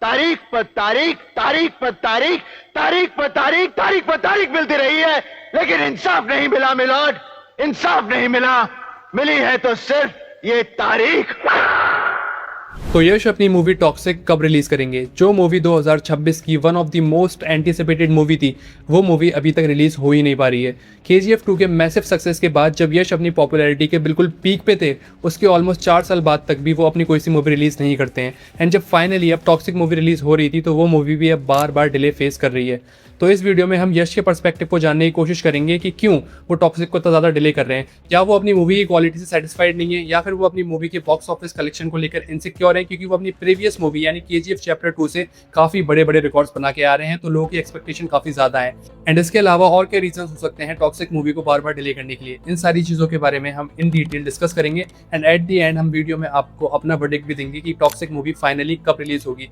तारीख पर तारीख, तारीख पर तारीख, तारीख पर तारीख, तारीख पर तारीख मिलती रही है, लेकिन इंसाफ नहीं मिला मिलोड, इंसाफ नहीं मिला। मिली है तो सिर्फ ये तारीख। तो यश अपनी मूवी टॉक्सिक कब रिलीज करेंगे? जो मूवी 2026 की one of the most anticipated movie थी, वो मूवी अभी तक रिलीज हो ही नहीं पा रही है। KGF 2 के मैसिव सक्सेस के बाद जब यश अपनी पॉपुलैरिटी के बिल्कुल पीक पे थे, उसके ऑलमोस्ट 4 साल बाद तक भी वो अपनी कोई सी मूवी रिलीज नहीं करते हैं। एंड जब फाइनली अब टॉक्सिक मूवी रिलीज हो रही थी, तो वो मूवी भी अब बार बार डिले फेस कर रही है। तो इस वीडियो में हम यश के पर्सपेक्टिव को जानने की कोशिश करेंगे कि क्यों वो टॉक्सिक को इतना ज़्यादा डिले कर रहे हैं। क्या वो अपनी मूवी की क्वालिटी से सेटिस्फाइड नहीं है, या फिर वो अपनी मूवी के बॉक्स ऑफिस कलेक्शन को लेकर इनसिक्योर हैं, क्योंकि वो अपनी प्रीवियस मूवी यानी KGF चैप्टर 2 से काफ़ी बड़े बड़े रिकॉर्ड्स बना के आ रहे हैं, तो लोगों की एक्सपेक्टेशन काफ़ी ज़्यादा है। एंड इसके अलावा और क्या रीजन हो सकते हैं टॉक्सिक मूवी को बार बार डिले करने के लिए, इन सारी चीज़ों के बारे में हम इन डिटेल डिस्कस करेंगे। एंड एट द एंड हम वीडियो में आपको अपना वर्डिक्ट भी देंगे कि टॉक्सिक मूवी फाइनली कब रिलीज होगी।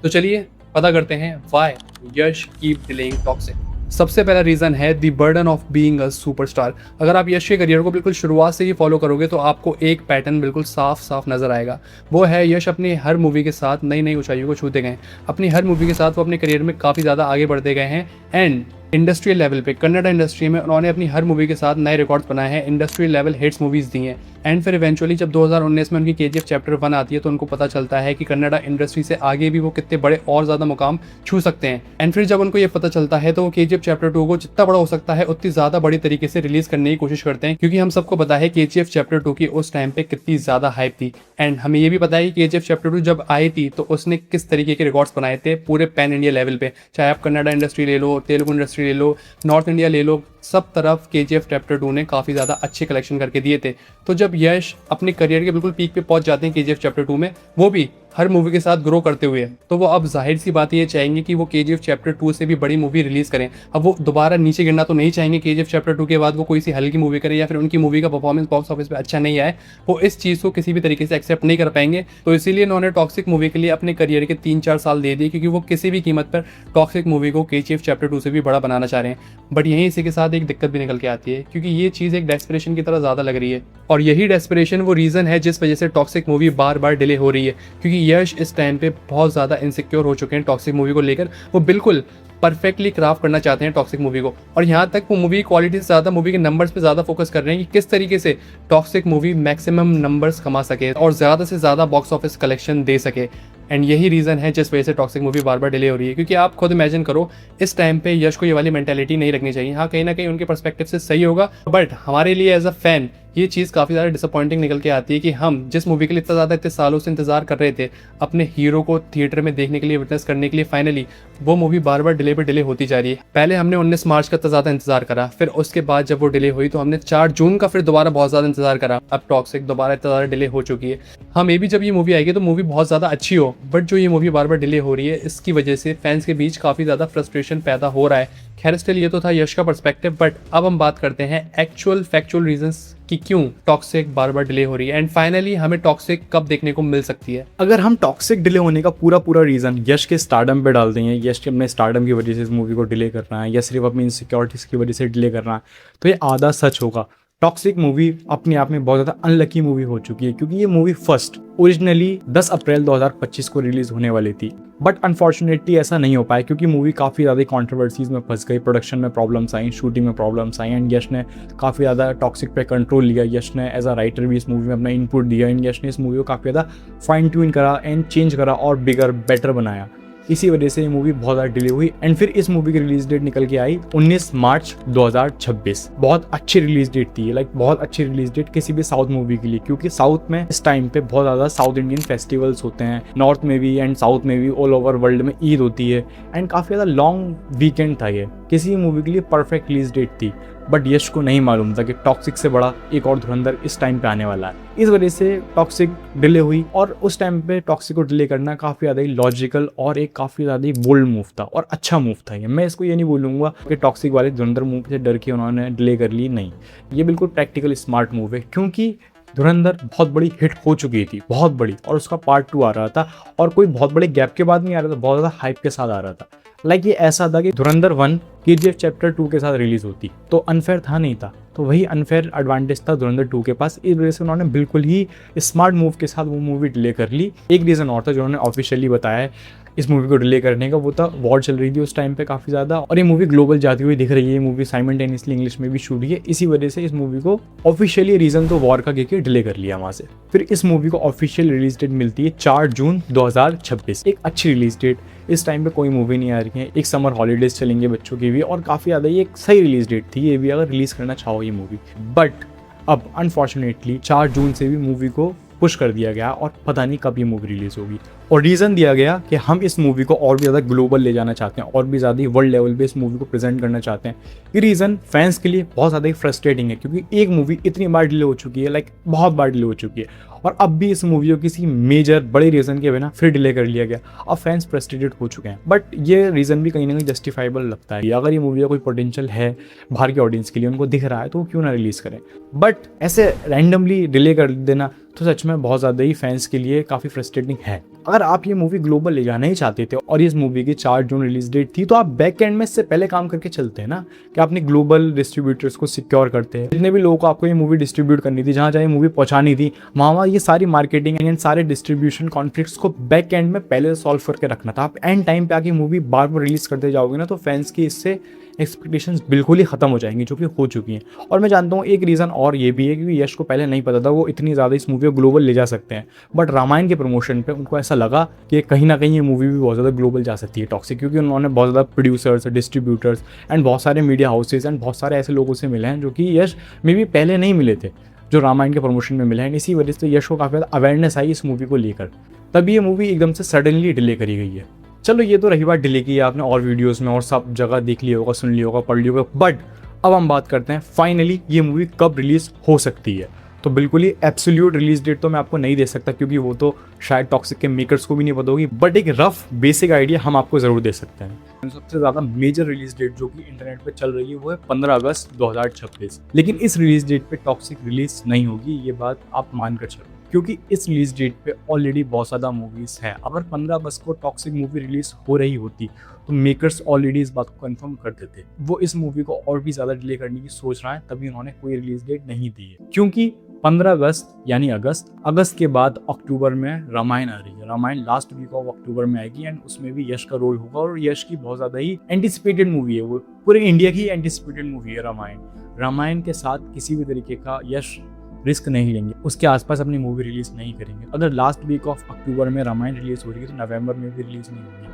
तो चलिए पता करते हैं why Yash keep delaying toxic. सबसे पहला रीज़न है the burden of being a superstar. अगर आप यश के करियर को बिल्कुल शुरुआत से ही फॉलो करोगे तो आपको एक पैटर्न बिल्कुल साफ साफ नजर आएगा। वो है यश अपनी हर मूवी के साथ नई नई ऊंचाइयों को छूते गए। अपनी हर मूवी के साथ वो अपने करियर में काफ़ी ज़्यादा आगे बढ़ते गए हैं। एंड इंडस्ट्रियल लेवल पे कन्नड़ इंडस्ट्री में उन्होंने अपनी हर मूवी के साथ नए रिकॉर्ड्स बनाए हैं, इंडस्ट्रियल लेवल हिट्स मूवीज़ दी हैं। एंड फिर इवेंचुअली जब 2019 में उनकी KGF चैप्टर 1 आती है, तो उनको पता चलता है कि कन्नड़ा इंडस्ट्री से आगे भी वो कितने बड़े और ज़्यादा मुकाम छू सकते हैं। एंड फिर जब उनको ये पता चलता है, तो वो KGF चैप्टर 2 को जितना बड़ा हो सकता है उतनी ज़्यादा बड़ी तरीके से रिलीज़ करने की कोशिश करते हैं, क्योंकि हम सबको पता है KGF चैप्टर 2 की उस टाइम पे कितनी ज़्यादा हाइप थी। एंड हमें ये भी पता है कि KGF चैप्टर 2 जब आई थी तो उसने किस तरीके के रिकॉर्ड्स बनाए थे पूरे पैन इंडिया लेवल पे। चाहे आप कन्नड़ा इंडस्ट्री ले लो, तेलुगु इंडस्ट्री ले लो, नॉर्थ इंडिया ले लो, सब तरफ KGF चैप्टर 2 ने काफ़ी ज़्यादा अच्छे कलेक्शन करके दिए थे। तो जब यश अपने करियर के बिल्कुल पीक पे पहुंच जाते हैं KGF चैप्टर 2 में, वो भी हर मूवी के साथ ग्रो करते हुए, तो वो अब जाहिर सी बात ये चाहेंगे कि वो KGF चैप्टर 2 से भी बड़ी मूवी रिलीज करें। अब वो दोबारा नीचे गिरना तो नहीं चाहेंगे। KGF चैप्टर 2 के बाद वो कोई सी हल्की मूवी करें, या फिर उनकी मूवी का परफॉर्मेंस बॉक्स ऑफिस पे अच्छा नहीं आए, वो इस चीज़ को किसी भी तरीके से एक्सेप्ट नहीं कर पाएंगे। तो इसीलिए उन्होंने टॉक्सिक मूवी के लिए अपने करियर के 3-4 साल दे दिए, क्योंकि वो किसी भी कीमत पर टॉक्सिक मूवी को KGF चैप्टर 2 से भी बड़ा बनाना चाह रहे हैं। बट यहीं इसी के साथ एक दिक्कत भी निकल के आती है, क्योंकि ये चीज़ एक डेस्परेशन की तरह ज़्यादा लग रही है, और यही डेस्परेशन वो रीज़न है जिस वजह से टॉक्सिक मूवी बार बार डिले हो रही है। क्योंकि यश इस टाइम पे बहुत ज़्यादा इनसिक्योर हो चुके हैं टॉक्सिक मूवी को लेकर। वो बिल्कुल परफेक्टली क्राफ्ट करना चाहते हैं टॉक्सिक मूवी को, और यहाँ तक वो मूवी क्वालिटी से ज़्यादा मूवी के नंबर्स पे ज़्यादा फोकस कर रहे हैं कि किस तरीके से टॉक्सिक मूवी मैक्सिमम नंबर्स कमा सके और ज़्यादा से ज़्यादा बॉक्स ऑफिस कलेक्शन दे सके। एंड यही रीज़न है जिस वजह से टॉक्सिक मूवी बार बार डिले हो रही है। क्योंकि आप खुद इमेजिन करो, इस टाइम पे यश को ये वाली मेंटालिटी नहीं रखनी चाहिए। हाँ, कहीं ना कहीं उनके पर्सपेक्टिव से सही होगा, बट हमारे लिए एज अ फैन ये चीज़ काफ़ी ज़्यादा डिसअपॉइंटिंग निकल के आती है कि हम जिस मूवी के लिए इतना ज़्यादा इतने सालों से इंतजार कर रहे थे, अपने हीरो को थिएटर में देखने के लिए, विटनेस करने के लिए, फाइनली वो मूवी बार बार डिले पे डिले होती जा रही है। पहले हमने 19 मार्च का इतना ज़्यादा इंतजार करा, फिर उसके बाद जब वो डिले हुई तो हमने 4 जून का फिर दोबारा बहुत ज़्यादा इंतजार करा। अब टॉक्सिक दोबारा इतना ज़्यादा डिले हो चुकी है। हाँ, मे बी जब ये मूवी आएगी तो मूवी बहुत ज़्यादा अच्छी हो, बट जो ये मूवी बार बार डिले हो रही है, इसकी वजह से फैंस के बीच काफ़ी ज़्यादा फ्रस्ट्रेशन पैदा हो रहा है। खैर, स्टिल ये तो था यश का पर्सपेक्टिव, बट अब हम बात करते हैं एक्चुअल फैक्चुअल रीजंस कि क्यों टॉक्सिक बार बार डिले हो रही है। एंड फाइनली हमें टॉक्सिक कब देखने को मिल सकती है। अगर हम टॉक्सिक डिले होने का पूरा रीज़न यश के स्टारडम पे डाल देंगे, यश के अपने स्टारडम की वजह से इस मूवी को डिले करना है, या सिर्फ अपनी इनसिक्योरिटीज़ की वजह से डिले करना है, तो ये आधा सच होगा। टॉक्सिक मूवी अपने आप में बहुत ज़्यादा अनलकी मूवी हो चुकी है, क्योंकि ये मूवी फर्स्ट ओरिजिनली 10 अप्रैल 2025 को रिलीज़ होने वाली थी, बट अनफॉर्चुनेटली ऐसा नहीं हो पाया, क्योंकि मूवी काफ़ी ज़्यादा कंट्रोवर्सीज में फंस गई। प्रोडक्शन में प्रॉब्लम्स आई, शूटिंग में प्रॉब्लम्स आई, एंड यश ने काफ़ी ज़्यादा टॉक्सिक पे कंट्रोल लिया। यश ने एज अ राइटर भी इस मूवी में अपना इनपुट दिया, एंड यश ने इस मूवी को काफ़ी ज़्यादा फाइन ट्यून करा एंड चेंज करा और बिगर बेटर बनाया। इसी वजह से ये मूवी बहुत ज़्यादा डिले हुई, एंड फिर इस मूवी की रिलीज डेट निकल के आई 19 मार्च 2026। बहुत अच्छी रिलीज डेट थी, लाइक बहुत अच्छी रिलीज डेट किसी भी साउथ मूवी के लिए, क्योंकि साउथ में इस टाइम पे बहुत ज़्यादा साउथ इंडियन फेस्टिवल्स होते हैं, नॉर्थ में भी एंड साउथ में भी, ऑल ओवर वर्ल्ड में ईद होती है, एंड काफ़ी ज़्यादा लॉन्ग वीकेंड था। ये किसी मूवी के लिए परफेक्ट रिलीज डेट थी, बट यश को नहीं मालूम था कि टॉक्सिक से बड़ा एक और धुरंधर इस टाइम पे आने वाला है। इस वजह से टॉक्सिक डिले हुई, और उस टाइम पे टॉक्सिक को डिले करना काफ़ी ज़्यादा ही लॉजिकल और एक काफ़ी ज़्यादा ही बोल्ड मूव था और अच्छा मूव था ये। मैं इसको ये नहीं बोलूँगा कि टॉक्सिक वाले धुरंधर मूव से डर के उन्होंने डिले कर ली, नहीं, ये बिल्कुल प्रैक्टिकल स्मार्ट मूव है, क्योंकि धुरंधर बहुत बड़ी हिट हो चुकी थी, बहुत बड़ी, और उसका पार्ट 2 आ रहा था, और कोई बहुत बड़े गैप के बाद नहीं आ रहा था, बहुत ज़्यादा हाइप के साथ आ रहा था। लाइक ये ऐसा था कि धुरंधर 1 KGF चैप्टर 2 के साथ रिलीज होती तो अनफेयर था, नहीं था, तो वही अनफेयर एडवांटेज था धुरंधर 2 के पास। इस वजह से उन्होंने बिल्कुल ही स्मार्ट मूव के साथ वो मूवी डिले कर ली। एक रीज़न और था जो उन्होंने ऑफिशियली बताया है इस मूवी को डिले करने का, वो था वॉर चल रही थी उस टाइम पे काफ़ी ज़्यादा, और ये मूवी ग्लोबल जाती हुई दिख रही है। ये मूवी साइमल्टेनियसली इंग्लिश में भी शूट हुई है, इसी वजह से इस मूवी को ऑफिशियली रीज़न तो वॉर का के डिले कर लिया वहाँ से। फिर इस मूवी को ऑफिशियल रिलीज डेट मिलती है 4 जून 2026, एक अच्छी रिलीज डेट। इस टाइम पे कोई मूवी नहीं आ रही है, एक समर हॉलीडेज चलेंगे बच्चों की भी, और काफ़ी ज़्यादा ये एक सही रिलीज डेट थी ये भी, अगर रिलीज़ करना चाहो ये मूवी। बट अब अनफॉर्चुनेटली 4 जून से भी मूवी को पुश कर दिया गया और पता नहीं कब ये मूवी रिलीज होगी। और रीज़न दिया गया कि हम इस मूवी को और भी ज़्यादा ग्लोबल ले जाना चाहते हैं, और भी ज़्यादा वर्ल्ड लेवल पे इस मूवी को प्रेजेंट करना चाहते हैं। ये रीज़न फैंस के लिए बहुत ज़्यादा ही फ्रस्ट्रेटिंग है, क्योंकि एक मूवी इतनी बार डिले हो चुकी है, लाइक बहुत बार डिले हो चुकी है, और अब भी इस मूवी को किसी मेजर बड़े रीज़न के बिना फिर डिले कर लिया गया। अब फैंस फ्रस्ट्रेटेड हो चुके हैं, बट ये रीज़न भी कहीं ना कहीं जस्टिफाइबल लगता है। अगर ये मूवी का कोई पोटेंशियल है बाहर के ऑडियंस के लिए, उनको दिख रहा है, तो वो क्यों ना रिलीज़ करें। बट ऐसे रैंडमली डिले कर देना तो सच में बहुत ज़्यादा ही फैंस के लिए काफ़ी फ्रस्ट्रेटिंग है। अगर आप ये मूवी ग्लोबल ले जाना ही चाहते थे और इस मूवी की 4 जून रिलीज डेट थी, तो आप बैक एंड में इससे पहले काम करके चलते हैं ना, कि आपने ग्लोबल डिस्ट्रीब्यूटर्स को सिक्योर करते हैं। जितने भी लोगों को आपको ये मूवी डिस्ट्रीब्यूट करनी थी, जहाँ जहाँ ये मूवी पहुँचानी थी, वहाँ ये सारी मार्केटिंग एंड सारे डिस्ट्रीब्यूशन कॉन्फ्लिक्ट्स को बैक एंड में पहले सॉल्व करके रखना था। आप एंड टाइम पे आके मूवी बार बार रिलीज करते जाओगे ना, तो फैंस की इससे एक्सपेक्टेशंस बिल्कुल ही ख़त्म हो जाएंगी, जो कि हो चुकी हैं। और मैं जानता हूँ एक रीज़न और ये भी है, क्योंकि यश को पहले नहीं पता था वो इतनी ज़्यादा इस मूवी को ग्लोबल ले जा सकते हैं, बट रामायण के प्रमोशन पे उनको ऐसा लगा कि कहीं ना कहीं ये मूवी भी बहुत ज़्यादा ग्लोबल जा सकती है टॉक्सिक, क्योंकि उन्होंने बहुत ज़्यादा प्रोड्यूसर्स, डिस्ट्रीब्यूटर्स एंड बहुत सारे मीडिया हाउसेज एंड बहुत सारे ऐसे लोगों से मिले हैं जो कि यश में भी पहले नहीं मिले थे, जो रामायण के प्रमोशन में मिले हैं। इसी वजह से यश को काफ़ी ज़्यादा अवेयरनेस आई इस मूवी को लेकर, तभी ये मूवी एकदम से सडनली डिले करी गई है। चलो ये तो रही बात डिले की, आपने और वीडियोस में और सब जगह देख लिया होगा, सुन लिया होगा, पढ़ लिया होगा, बट अब हम बात करते हैं फाइनली ये मूवी कब रिलीज हो सकती है। तो बिल्कुल ही एब्सोल्यूट रिलीज डेट तो मैं आपको नहीं दे सकता, क्योंकि वो तो शायद टॉक्सिक के मेकर्स को भी नहीं पता होगी, बट एक रफ बेसिक आइडिया हम आपको ज़रूर दे सकते हैं। सबसे ज़्यादा मेजर रिलीज डेट जो कि इंटरनेट पे चल रही है वो है 15 अगस्त 2026, लेकिन इस रिलीज डेट पे टॉक्सिक रिलीज नहीं होगी, ये बात आप मान कर चलो, क्योंकि इस रिलीज डेट पे ऑलरेडी बहुत ज़्यादा मूवीज़ हैं। अगर 15 अगस्त को टॉक्सिक मूवी रिलीज हो रही होती तो मेकर्स ऑलरेडी इस बात को कंफर्म कर देते। वो इस मूवी को और भी ज़्यादा डिले करने की सोच रहा है, तभी उन्होंने कोई रिलीज डेट नहीं दी है। क्योंकि 15 अगस्त यानी अगस्त के बाद अक्टूबर में रामायण आ रही है। Ramayan last week of October में आएगी एंड उसमें भी यश का रोल होगा, और यश की बहुत ज़्यादा ही एंटिसिपेटेड मूवी है, वो पूरे इंडिया की एंटिसिपेटेड मूवी है रामायण। रामायण के साथ किसी भी तरीके का यश रिस्क नहीं लेंगे, उसके आसपास अपनी मूवी रिलीज नहीं करेंगे। अगर लास्ट वीक ऑफ अक्टूबर में रामायण रिलीज हो रही है तो नवंबर में भी रिलीज नहीं होगी,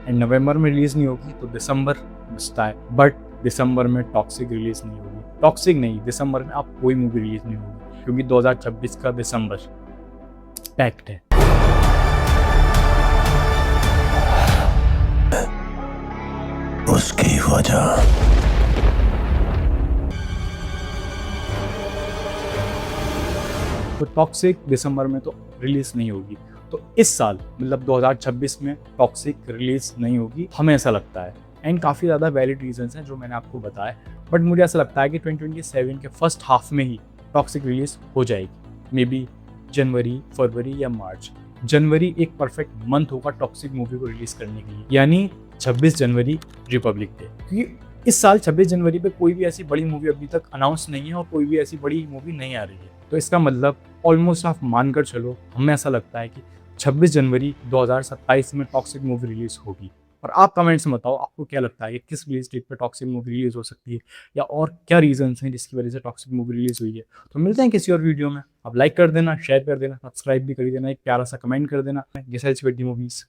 एंड नवंबर में रिलीज नहीं होगी तो दिसंबर बचता है, बट दिसंबर में टॉक्सिक रिलीज नहीं होगी। टॉक्सिक नहीं, दिसंबर में आप कोई मूवी रिलीज नहीं होगी, क्योंकि 2026 का दिसंबर पैक्ट है। उसकी वजह तो टॉक्सिक दिसंबर में तो रिलीज नहीं होगी, तो इस साल मतलब 2026 में टॉक्सिक रिलीज नहीं होगी, हमें ऐसा लगता है। एंड काफ़ी ज़्यादा वैलिड रीजंस हैं जो मैंने आपको बताया, बट मुझे ऐसा लगता है कि 2027 के फर्स्ट हाफ में ही टॉक्सिक रिलीज हो जाएगी, मे बी जनवरी, फरवरी या मार्च। जनवरी एक परफेक्ट मंथ होगा टॉक्सिक मूवी को रिलीज करने के लिए, यानी 26 जनवरी रिपब्लिक डे, क्योंकि इस साल 26 जनवरी पे कोई भी ऐसी बड़ी मूवी अभी तक अनाउंस नहीं है और कोई भी ऐसी बड़ी मूवी नहीं आ रही है। तो इसका मतलब ऑलमोस्ट आप मानकर चलो, हमें ऐसा लगता है कि 26 जनवरी 2027 में टॉक्सिक मूवी रिलीज होगी। और आप कमेंट्स में बताओ आपको क्या लगता है कि किस रिलीज डेट पे टॉक्सिक मूवी रिलीज हो सकती है, या और क्या रीजंस हैं जिसकी वजह से टॉक्सिक मूवी रिलीज हुई है। तो मिलते हैं किसी और वीडियो में, आप लाइक कर देना, शेयर कर देना, सब्सक्राइब भी कर देना, एक प्यारा सा कमेंट कर देना। जैसे मूवीज।